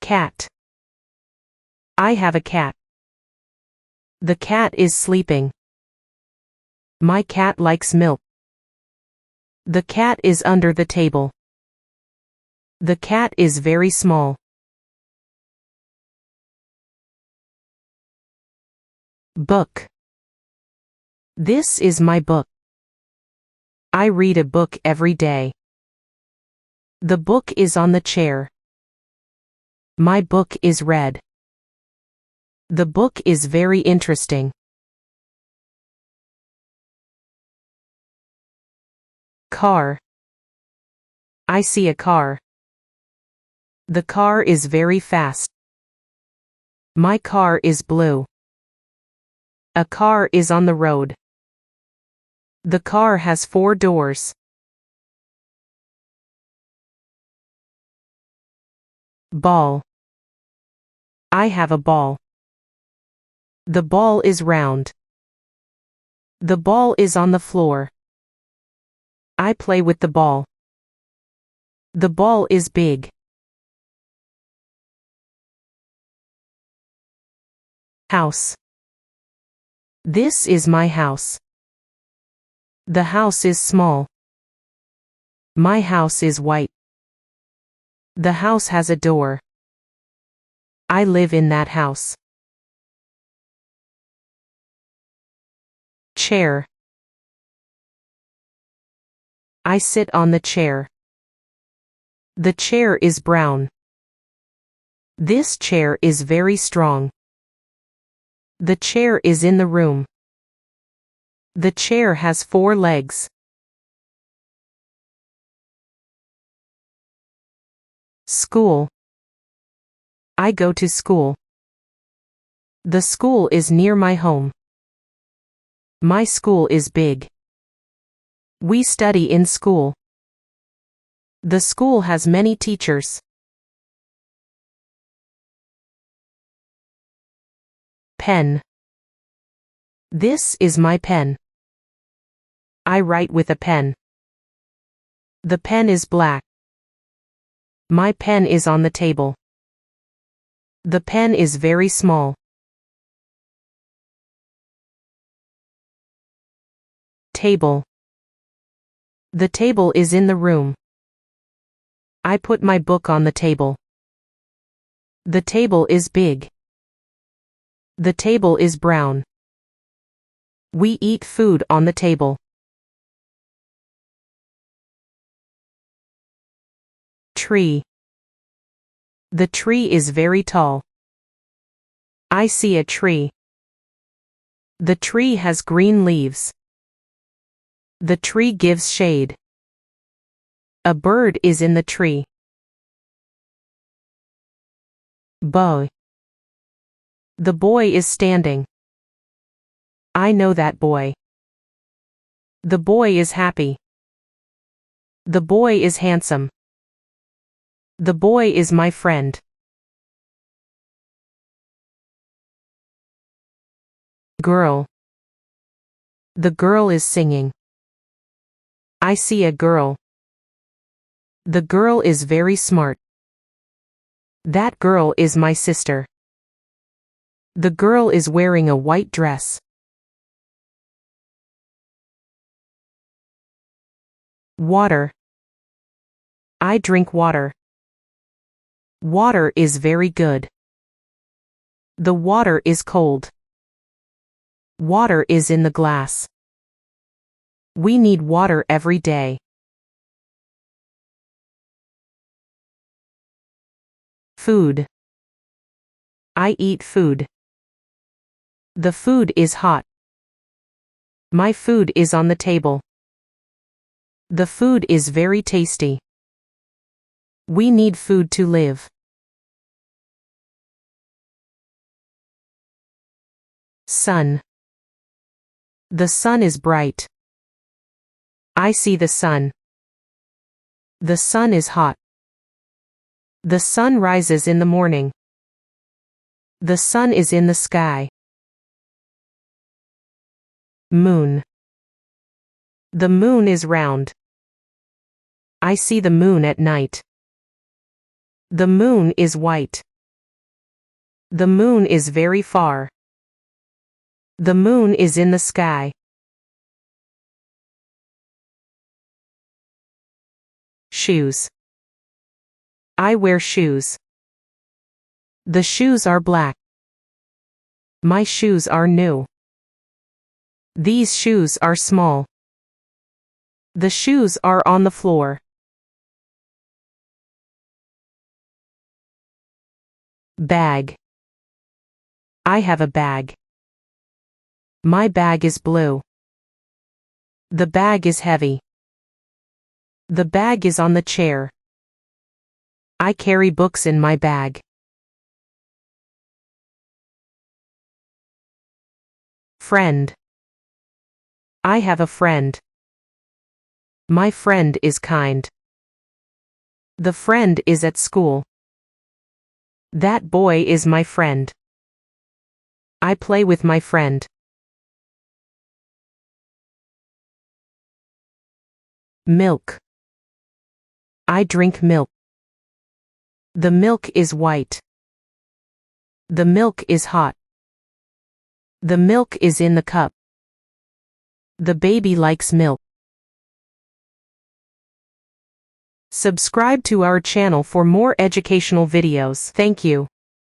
Cat. I have a cat. The cat is sleeping. My cat likes milk. The cat is under the table. The cat is very small. Book. This is my book. I read a book every day. The book is on the chair. My book is red. The book is very interesting. Car. I see a car. The car is very fast. My car is blue. A car is on the road. The car has 4 doors. Ball. I have a ball. The ball is round. The ball is on the floor. I play with the ball. The ball is big. House. This is my house. The house is small. My house is white. The house has a door. I live in that house. Chair. I sit on the chair. The chair is brown. This chair is very strong. The chair is in the room. The chair has 4 legs. School. I go to school. The school is near my home. My school is big. We study in school. The school has many teachers. Pen. This is my pen. I write with a pen. The pen is black. My pen is on the table. The pen is very small. Table. The table is in the room. I put my book on the table. The table is big. The table is brown. We eat food on the table. Tree. The tree is very tall. I see a tree. The tree has green leaves. The tree gives shade. A bird is in the tree. Boy. The boy is standing. I know that boy. The boy is happy. The boy is handsome. The boy is my friend. Girl. The girl is singing. I see a girl. The girl is very smart. That girl is my sister. The girl is wearing a white dress. Water. I drink water. Water is very good. The water is cold. Water is in the glass. We need water every day. Food. I eat food. The food is hot. My food is on the table. The food is very tasty. We need food to live. Sun. The sun is bright. I see the sun. The sun is hot. The sun rises in the morning. The sun is in the sky. Moon. The moon is round. I see the moon at night. The moon is white. The moon is very far. The moon is in the sky. Shoes. I wear shoes. The shoes are black. My shoes are new. These shoes are small. The shoes are on the floor. Bag. I have a bag. My bag is blue. The bag is heavy. The bag is on the chair. I carry books in my bag. Friend. I have a friend. My friend is kind. The friend is at school. That boy is my friend. I play with my friend. Milk. I drink milk. The milk is white. The milk is hot. The milk is in the cup. The baby likes milk. Subscribe to our channel for more educational videos. Thank you.